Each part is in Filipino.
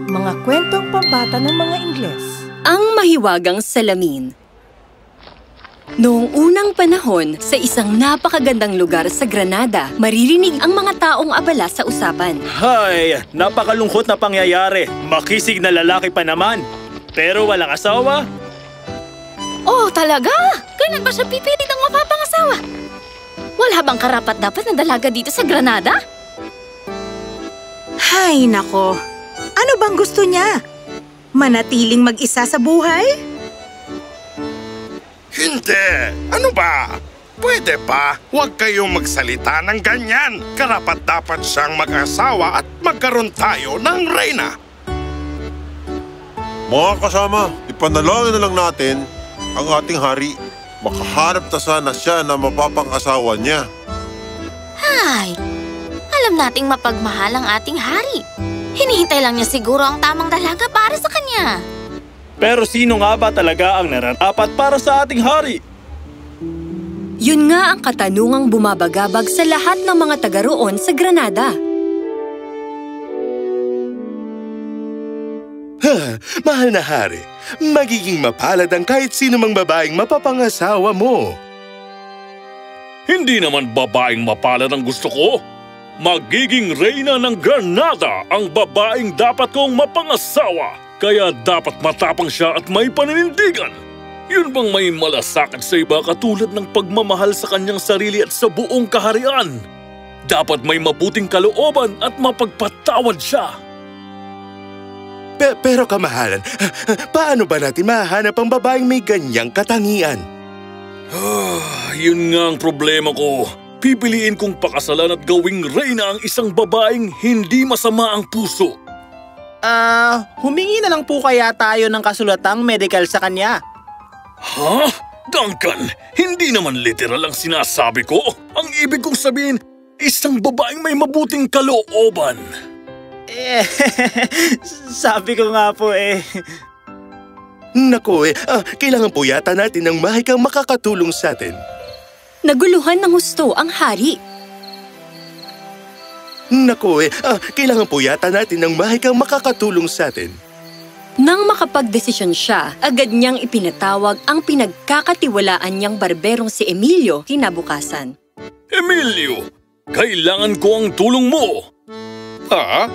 Mga kwentong pambata ng mga Ingles. Ang mahiwagang salamin. Noong unang panahon, sa isang napakagandang lugar sa Granada, maririnig ang mga taong abala sa usapan. Hay, napakalungkot na pangyayari. Makisig na lalaki pa naman. Pero walang asawa. Oh, talaga? Kailan ba siya pipilit ng mapapangasawa? Wala bang karapat-dapat na dalaga dito sa Granada? Hay, nako. Ano bang gusto niya? Manatiling mag-isa sa buhay? Hindi! Ano ba? Pwede ba? Huwag kayong magsalita ng ganyan. Karapat-dapat siyang mag-asawa at magkaroon tayo ng reyna. Mga kasama, ipanalangin na lang natin ang ating hari. Makahanap na sana siya na mapapang-asawa niya. Hay! Alam nating mapagmahal ang ating hari. Hinihintay lang niya siguro ang tamang dalaga para sa kanya. Pero sino nga ba talaga ang nararapat para sa ating hari? Yun nga ang katanungang bumabagabag sa lahat ng mga taga roon sa Granada. Mahal na hari, magiging mapalad ang kahit sino mang babaeng mapapangasawa mo. Hindi naman babaeng mapalad ang gusto ko. Magiging reyna ng Granada ang babaeng dapat kong mapangasawa. Kaya dapat matapang siya at may paninindigan. Yun bang may malasakit sa iba katulad ng pagmamahal sa kanyang sarili at sa buong kaharian? Dapat may mabuting kalooban at mapagpatawad siya. Pero kamahalan, paano ba natin mahanap ang babaeng may ganyang katangian? Yun nga ang problema ko. Pipiliin kong pakasalan at gawing reyna ang isang babaeng hindi masama ang puso. Humingi na lang po kaya tayo ng kasulatang medical sa kanya. Ha? Duncan, hindi naman literal ang sinasabi ko. Ang ibig kong sabihin, isang babaeng may mabuting kalooban. Sabi ko nga po Naku kailangan po yata natin ng mahikang makakatulong sa atin. Naguluhan ng husto ang hari. Naku kailangan po yata natin ng mahikang makakatulong sa atin. Nang makapagdesisyon siya, agad niyang ipinatawag ang pinagkakatiwalaan niyang barberong si Emilio kinabukasan. Emilio, kailangan ko ang tulong mo. Ha?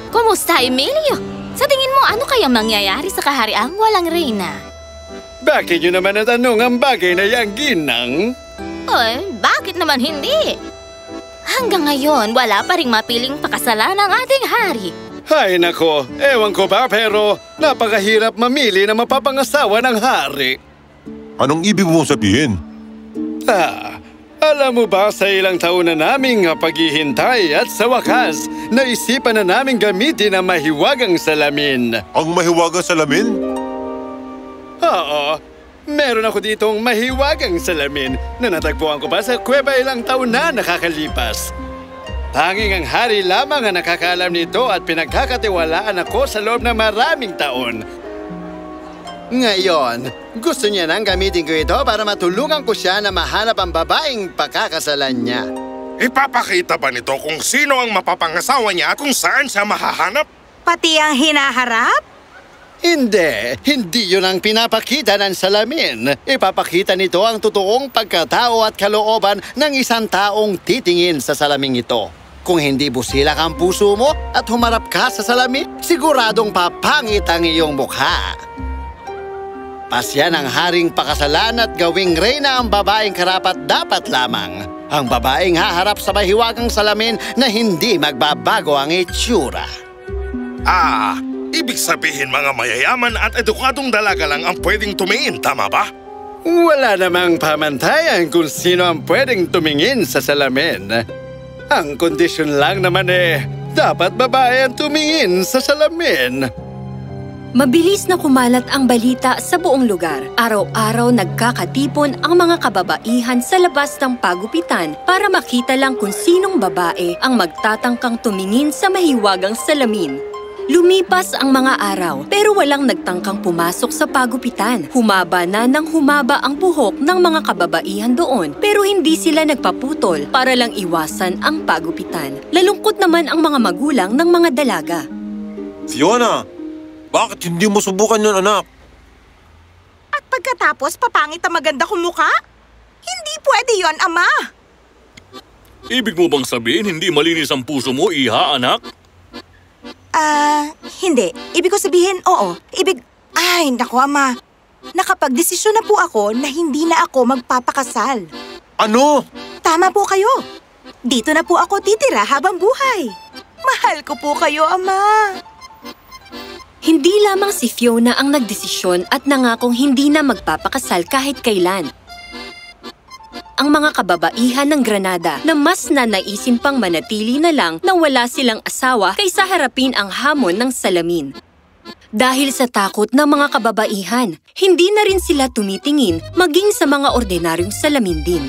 Kumusta, Emilio? Sa tingin mo, ano kayang mangyayari sa kahariang walang reyna? Bakit nyo naman natanong ang bagay na yang ginang? Bakit naman hindi? Hanggang ngayon, wala pa ring mapiling pakasalan ang ating hari. Hay nako, ewan ko ba pero napakahirap mamili na mapapangasawa ng hari. Anong ibig mong sabihin? Alam mo ba sa ilang taon na naming paghihintay at sa wakas, naisipan na naming gamitin ang mahiwagang salamin. Ang mahiwagang salamin? Oo, meron ako ditong mahiwagang salamin na natagpuan ko pa sa kuweba ilang taon na nakakalipas. Tanging ang hari lamang ang nakakaalam nito at pinagkakatiwalaan ako sa loob ng maraming taon. Ngayon, gusto niya nang gamitin ko ito para matulungan ko siya na mahanap ang babaeng pakakasalan niya. Ipapakita ba nito kung sino ang mapapangasawa niya at kung saan siya mahahanap? Pati ang hinaharap? Hindi yun ang pinapakita ng salamin. Ipapakita nito ang totoong pagkatao at kalooban ng isang taong titingin sa salaming ito. Kung hindi busilak ang puso mo at humarap ka sa salamin, siguradong papangit ang iyong mukha. Pasyan ang haring pakasalan at gawing reyna ang babaeng karapat-dapat lamang. Ang babaeng haharap sa mahiwagang salamin na hindi magbabago ang itsura. Ibig sabihin mga mayayaman at edukadong dalaga lang ang pwedeng tumingin, tama ba? Wala namang pamantayan kung sino ang pwedeng tumingin sa salamin. Ang kondisyon lang naman dapat babae ang tumingin sa salamin. Mabilis na kumalat ang balita sa buong lugar. Araw-araw nagkakatipon ang mga kababaihan sa labas ng pagupitan para makita lang kung sinong babae ang magtatangkang tumingin sa mahiwagang salamin. Lumipas ang mga araw pero walang nagtangkang pumasok sa pagupitan. Humaba na ng humaba ang buhok ng mga kababaihan doon pero hindi sila nagpaputol para lang iwasan ang pagupitan. Lalungkot naman ang mga magulang ng mga dalaga. Fiona, bakit hindi mo subukan yun, anak? At pagkatapos, papangit ang maganda kong mukha? Hindi pwede yon, Ama! Ibig mo bang sabihin hindi malinis ang puso mo, Iha, anak? Hindi. Ibig ko sabihin, oo. Ay, naku, Ama. Nakapagdesisyon na po ako na hindi na ako magpapakasal. Ano? Tama po kayo. Dito na po ako titira habang buhay. Mahal ko po kayo, Ama. Hindi lamang si Fiona ang nagdesisyon at nangakong hindi na magpapakasal kahit kailan. Ang mga kababaihan ng Granada na mas nanaisin pang manatili na lang na wala silang asawa kaysa harapin ang hamon ng salamin. Dahil sa takot ng mga kababaihan, hindi na rin sila tumitingin maging sa mga ordinaryong salamin din.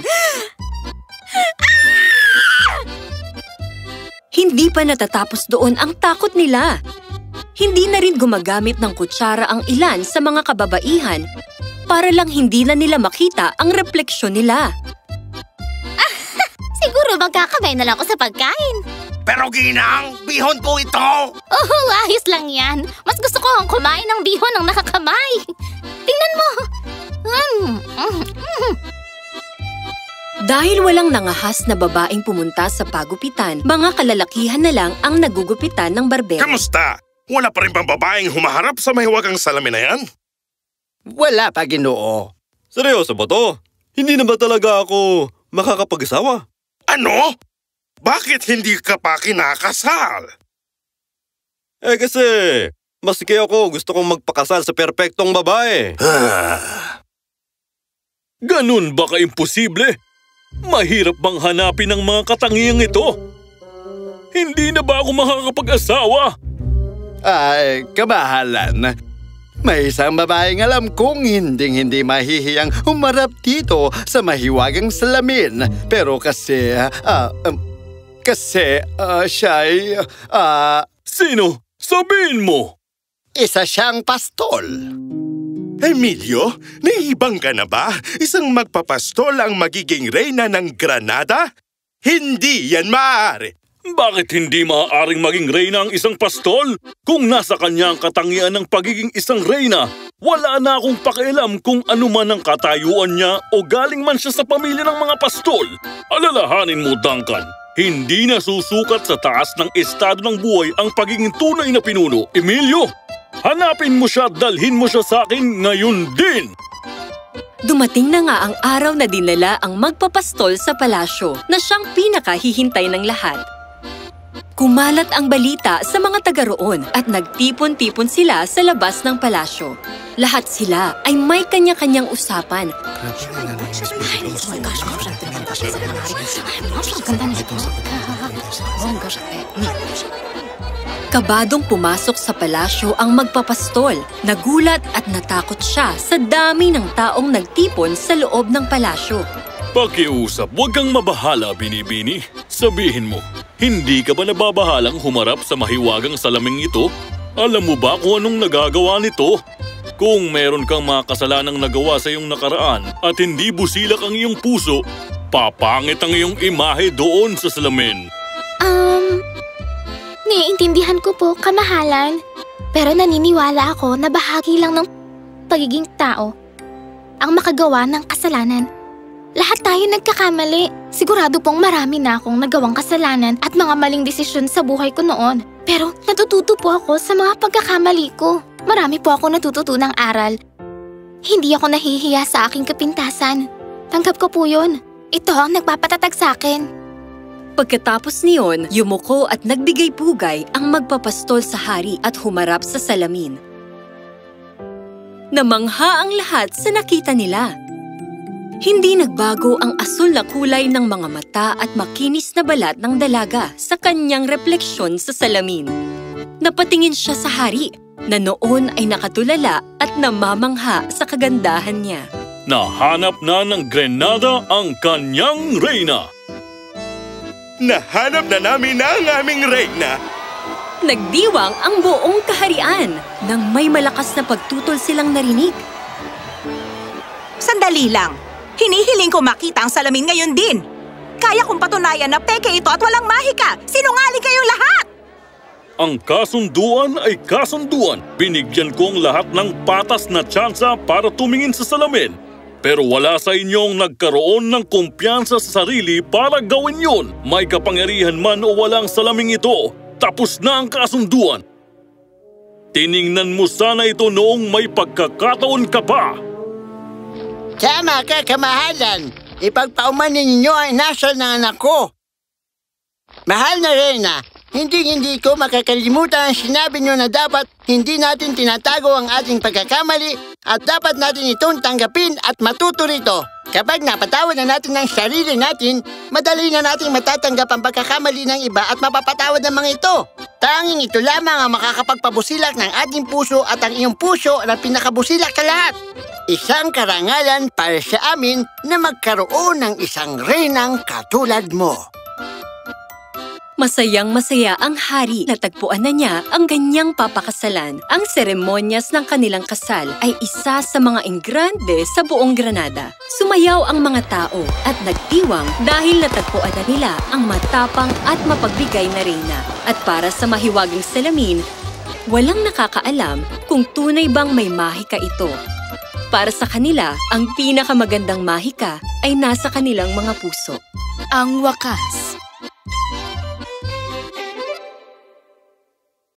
Hindi pa natatapos doon ang takot nila. Hindi na rin gumagamit ng kutsara ang ilan sa mga kababaihan para lang hindi na nila makita ang refleksyon nila. Siguro magkakamay na lang ako sa pagkain. Pero Ginang, bihon po ito! Oh, ayos lang yan. Mas gusto ko ang kumain ng bihon ng nakakamay. Tingnan mo. Dahil walang nangahas na babaeng pumunta sa pagupitan, mga kalalakihan na lang ang nagugupitan ng barbero. Kamusta? Wala pa rin bang babaeng humaharap sa mahiwagang salamin na yan? Wala pa, Ginoo. Seryoso ba to? Hindi na ba talaga ako makakapag-asawa? Ano? Bakit hindi ka pa kinakasal? Kasi, maski ako gusto kong magpakasal sa perpektong babae. Ganun ba ka-imposible? Mahirap bang hanapin ang mga katangiang ito? Hindi na ba ako makakapag-asawa? Ay, kamahalan. May isang babaeng alam kong hindi mahihiyang humarap dito sa mahiwagang salamin. Pero kasi siya'y... Sino? Sabihin mo! Isa siyang pastol. Emilio, naihibang ka na ba? Isang magpapastol ang magiging reyna ng Granada? Hindi yan maaari. Bakit hindi maaaring maging reyna ang isang pastol? Kung nasa kanya ang katangian ng pagiging isang reyna, wala na akong pakialam kung ano man ang katayuan niya o galing man siya sa pamilya ng mga pastol. Alalahanin mo, Duncan, hindi na susukat sa taas ng estado ng buhay ang pagiging tunay na pinuno. Emilio, hanapin mo siya at dalhin mo siya sa akin ngayon din! Dumating na nga ang araw na dinala ang magpapastol sa palasyo na siyang pinakahihintay ng lahat. Kumalat ang balita sa mga taga roon at nagtipon-tipon sila sa labas ng palasyo. Lahat sila ay may kanya-kanyang usapan. Kabadong pumasok sa palasyo ang magpapastol. Nagulat at natakot siya sa dami ng taong nagtipon sa loob ng palasyo. Pakiusap, huwag kang mabahala, Binibini. Sabihin mo, hindi ka ba nababahalang humarap sa mahiwagang salaming ito? Alam mo ba kung anong nagagawa nito? Kung meron kang mga kasalanang nagawa sa iyong nakaraan at hindi busilak ang iyong puso, papangit ang iyong imahe doon sa salamin. Naiintindihan ko po, kamahalan. Pero naniniwala ako na bahagi lang ng pagiging tao ang makagawa ng kasalanan. Lahat tayo nagkakamali. Sigurado pong marami na akong nagawang kasalanan at mga maling desisyon sa buhay ko noon. Pero natututo po ako sa mga pagkakamali ko. Marami po ako natututunang aral. Hindi ako nahihiya sa aking kapintasan. Tanggap ko po yun. Ito ang nagpapatatag sa akin. Pagkatapos niyon, yumuko at nagbigay pugay ang magpapastol sa hari at humarap sa salamin. Namangha ang lahat sa nakita nila. Hindi nagbago ang asul na kulay ng mga mata at makinis na balat ng dalaga sa kanyang refleksyon sa salamin. Napatingin siya sa hari na noon ay nakatulala at namamangha sa kagandahan niya. Nahanap na ng Granada ang kanyang reyna. Nahanap na namin ang aming reyna. Nagdiwang ang buong kaharian nang may malakas na pagtutol silang narinig. Sandali lang. Hinihiling ko makita ang salamin ngayon din. Kaya kong patunayan na peke ito at walang mahika. Sinungaling kayong lahat! Ang kasunduan ay kasunduan. Binigyan ko ang lahat ng patas na tsansa para tumingin sa salamin. Pero wala sa inyong nagkaroon ng kumpiyansa sa sarili para gawin yun. May kapangyarihan man o walang salaming ito, tapos na ang kasunduan. Tiningnan mo sana ito noong may pagkakataon ka pa. Tama ka, kamahalan. Ipagpauman ninyo ang inasal ng anak ko. Mahal na Reyna, hindi ko makakalimutan ang sinabi nyo na dapat hindi natin tinatago ang ating pagkakamali at dapat natin itong tanggapin at matuto rito. Kapag napatawad na natin ang sarili natin, madali na natin matatanggap ang pagkakamali ng iba at mapapatawad ang mga ito. Tanging ito lamang ang makakapagpabusilak ng ating puso at ang iyong puso ang pinakabusilak sa lahat. Isang karangalan para sa amin na magkaroon ng isang reynang katulad mo. Masayang-masaya ang hari. Natagpuan na niya ang ganyang papakasalan. Ang seremonyas ng kanilang kasal ay isa sa mga engrande sa buong Granada. Sumayaw ang mga tao at nagdiwang dahil natagpuan na nila ang matapang at mapagbigay na reyna. At para sa mahiwagang salamin, walang nakakaalam kung tunay bang may mahika ito. Para sa kanila, ang pinakamagandang mahika ay nasa kanilang mga puso. Ang wakas